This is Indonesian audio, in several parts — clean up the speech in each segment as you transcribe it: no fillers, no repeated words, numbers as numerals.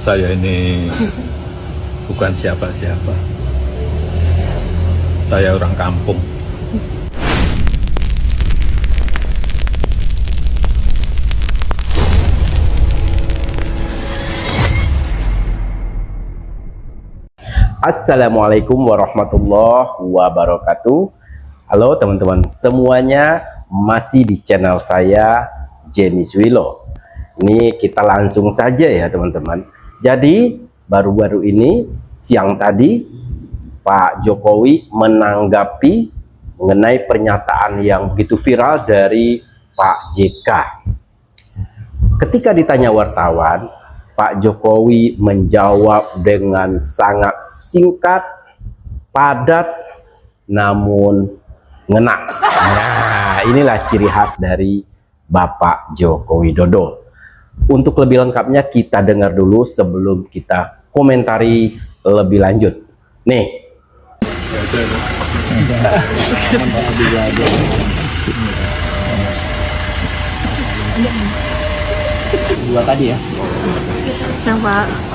saya ini bukan siapa-siapa. Saya orang kampung. Assalamualaikum warahmatullahi wabarakatuh. Halo teman-teman semuanya, masih di channel saya Jenny Swilo. Ini kita langsung saja ya teman-teman. Jadi baru-baru ini siang tadi Pak Jokowi menanggapi mengenai pernyataan yang begitu viral dari Pak JK. Ketika ditanya wartawan, Pak Jokowi menjawab dengan sangat singkat, padat, namun ngena. Nah, inilah ciri khas dari Bapak Joko Widodo. Untuk lebih lengkapnya kita dengar dulu sebelum kita komentari lebih lanjut. Nih. Dua tadi ya.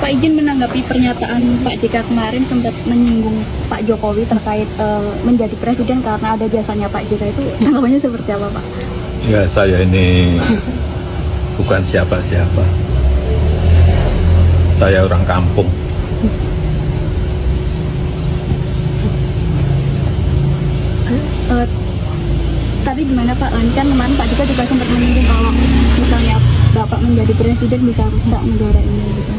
Pak izin menanggapi pernyataan Pak JK kemarin sempat menyinggung Pak Jokowi terkait menjadi presiden karena ada jasanya Pak JK, itu tanggapannya seperti apa Pak? Ya, saya ini bukan siapa-siapa. Saya orang kampung. Tadi gimana Pak? Kan kemarin Pak JK juga sempat menyinggung kalau misalnya Bapak menjadi presiden bisa rusak negara ini gitu.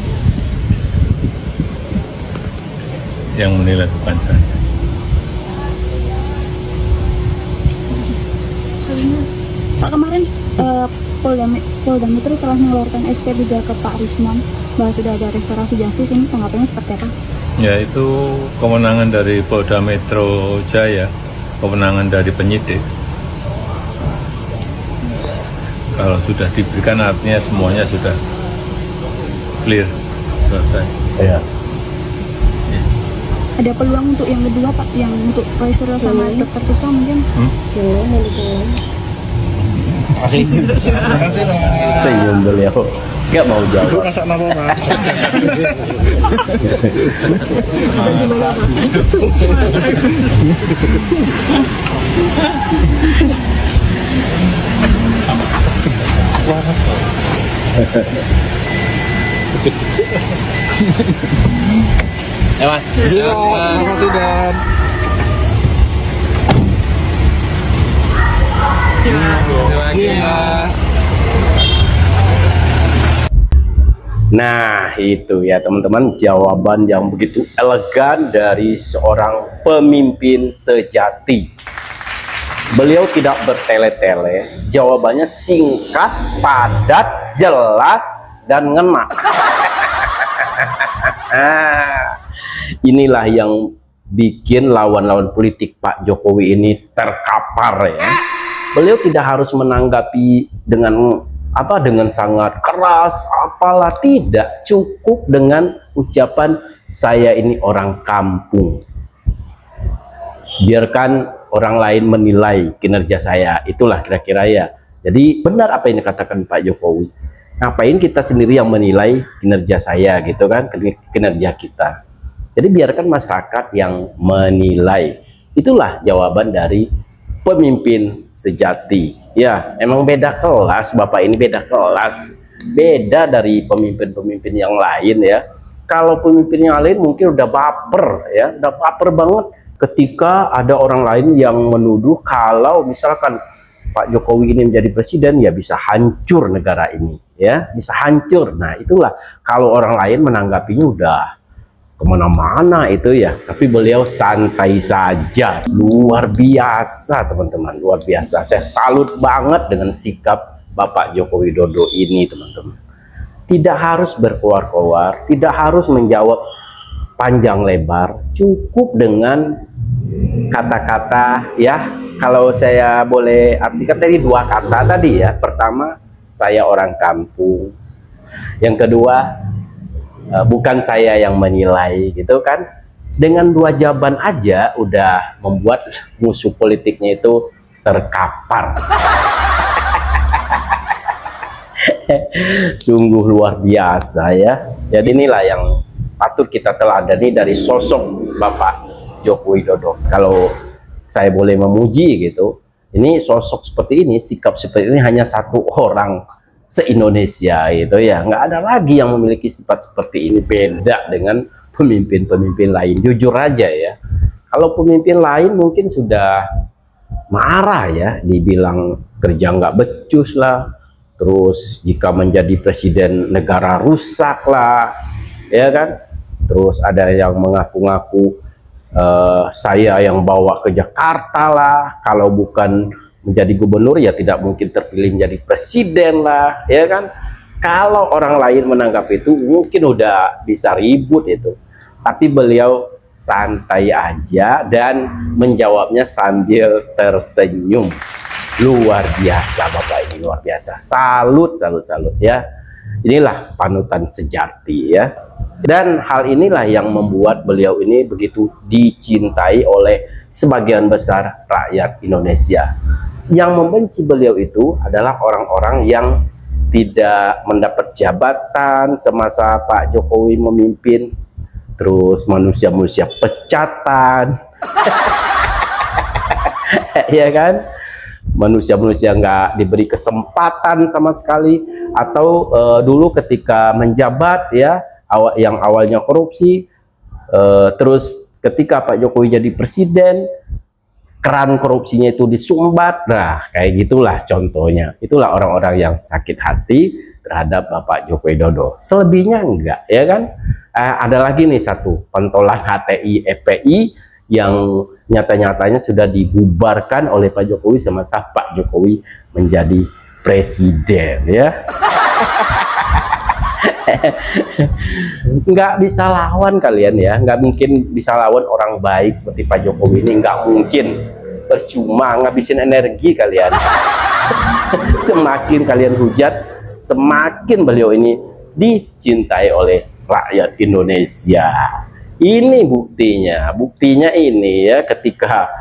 Yang menilai bukan saya. Pak, kemarin Polda Metro telah mengeluarkan SP3 ke Pak Rismon bahwa sudah ada restorasi justice, ini tanggapannya seperti apa? Ya, itu kewenangan dari Polda Metro Jaya, kewenangan dari penyidik. Kalau sudah diberikan artinya semuanya sudah clear, selesai. Ya. Ada peluang untuk yang kedua Pak, yang untuk Roy Suryo sama Dr. Tika mungkin? Terima kasih Pak. Senyum beliau, nggak mau jawab. Rasa apa Pak? Ya Mas. Terima kasih Dan. Nah, itu ya teman-teman, jawaban yang begitu elegan dari seorang pemimpin sejati. Beliau tidak bertele-tele, jawabannya singkat, padat, jelas, dan ngena. Inilah yang bikin lawan-lawan politik Pak Jokowi ini terkapar ya. Beliau tidak harus menanggapi dengan dengan sangat keras, apalah, tidak, cukup dengan ucapan saya ini orang kampung. Biarkan orang lain menilai kinerja saya, itulah kira-kira ya. Jadi benar apa yang dikatakan Pak Jokowi. Ngapain kita sendiri yang menilai kinerja saya gitu kan, kinerja kita. Jadi biarkan masyarakat yang menilai. Itulah jawaban dari pemimpin sejati. Ya, emang beda kelas, Bapak ini beda kelas. Beda dari pemimpin-pemimpin yang lain ya. Kalau pemimpin yang lain mungkin udah baper ya, udah baper banget ketika ada orang lain yang menuduh kalau misalkan Pak Jokowi ini menjadi presiden ya bisa hancur negara ini ya, bisa hancur. Nah, itulah kalau orang lain menanggapinya udah kemana-mana itu ya, tapi beliau santai saja. Luar biasa teman-teman, luar biasa. Saya salut banget dengan sikap Bapak Joko Widodo ini teman-teman. Tidak harus berkoar-koar, tidak harus menjawab panjang lebar, cukup dengan kata-kata ya. Kalau saya boleh artikan tadi dua kata tadi ya. Pertama, saya orang kampung. Yang kedua, bukan saya yang menilai gitu kan. Dengan dua jawaban aja udah membuat musuh politiknya itu terkapar. Sungguh luar biasa ya. Jadi inilah yang patut kita teladani dari sosok Bapak Joko Widodo. Kalau saya boleh memuji gitu, ini sosok seperti ini, sikap seperti ini hanya satu orang se-Indonesia gitu ya. Nggak ada lagi yang memiliki sifat seperti ini, beda dengan pemimpin-pemimpin lain. Jujur aja ya, kalau pemimpin lain mungkin sudah marah ya, dibilang kerja nggak becus lah, terus jika menjadi presiden negara rusak lah, ya kan. Terus ada yang mengaku-ngaku saya yang bawa ke Jakarta lah, kalau bukan menjadi gubernur ya tidak mungkin terpilih menjadi presiden lah, ya kan. Kalau orang lain menanggapi itu mungkin udah bisa ribut itu, tapi beliau santai aja dan menjawabnya sambil tersenyum. Luar biasa Bapak ini, luar biasa. Salut, salut, salut ya. Inilah panutan sejati ya. Dan hal inilah yang membuat beliau ini begitu dicintai oleh sebagian besar rakyat Indonesia. Yang membenci beliau itu adalah orang-orang yang tidak mendapat jabatan semasa Pak Jokowi memimpin, terus manusia-manusia pecatan, ya kan? Manusia-manusia nggak diberi kesempatan sama sekali, atau dulu ketika menjabat ya, yang awalnya korupsi, terus ketika Pak Jokowi jadi presiden, keran korupsinya itu disumbat. Nah, kayak gitulah contohnya. Itulah orang-orang yang sakit hati terhadap Bapak Joko Widodo. Selebihnya enggak, ya kan? Ada lagi nih satu pentolan HTI FPI yang nyata-nyatanya sudah dibubarkan oleh Pak Jokowi semasa Pak Jokowi menjadi presiden, ya. Nggak bisa lawan kalian ya, nggak mungkin bisa lawan orang baik seperti Pak Jokowi ini, nggak mungkin. Percuma ngabisin energi kalian. Semakin kalian hujat, semakin beliau ini dicintai oleh rakyat Indonesia. Ini buktinya ini ya, ketika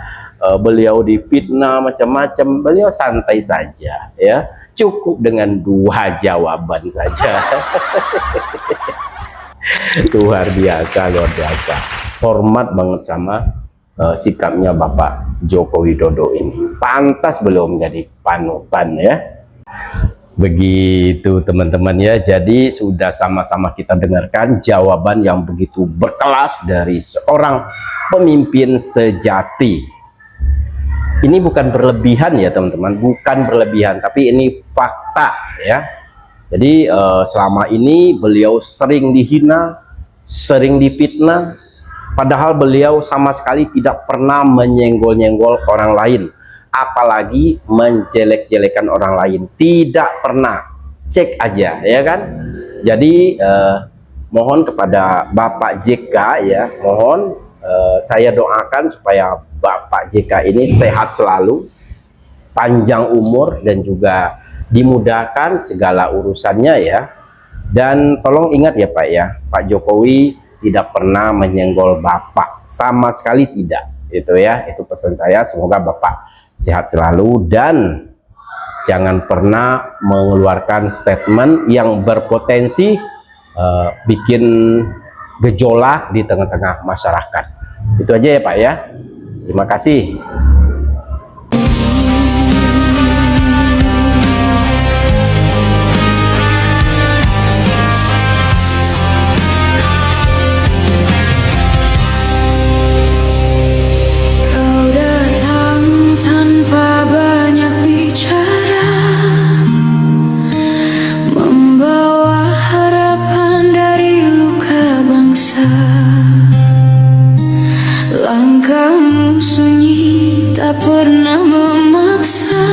beliau difitnah macam-macam, beliau santai saja ya, cukup dengan 2 jawaban saja. Luar biasa, luar biasa. Hormat banget sama sikapnya Bapak Joko Widodo ini. Pantas beliau menjadi panutan ya. Begitu teman-teman ya. Jadi sudah sama-sama kita dengarkan jawaban yang begitu berkelas dari seorang pemimpin sejati. Ini bukan berlebihan ya teman-teman, bukan berlebihan, tapi ini fakta ya. Jadi selama ini beliau sering dihina, sering difitnah, padahal beliau sama sekali tidak pernah menyenggol-nyenggol orang lain, apalagi menjelek-jelekan orang lain. Tidak pernah. Cek aja ya kan. Jadi mohon kepada Bapak JK ya, mohon saya doakan supaya Bapak JK ini sehat selalu, panjang umur, dan juga dimudahkan segala urusannya ya. Dan tolong ingat ya Pak ya, Pak Jokowi tidak pernah menyenggol Bapak, sama sekali tidak. Itu ya, itu pesan saya. Semoga Bapak sehat selalu dan jangan pernah mengeluarkan statement yang berpotensi bikin gejolak di tengah-tengah masyarakat. Itu aja ya Pak ya. Terima kasih. Kau datang tanpa banyak bicara, membawa harapan dari luka bangsa. Langkahmu sunyi, tak pernah memaksa,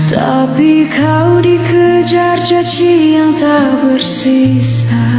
tapi kau dikejar caci yang tak bersisa.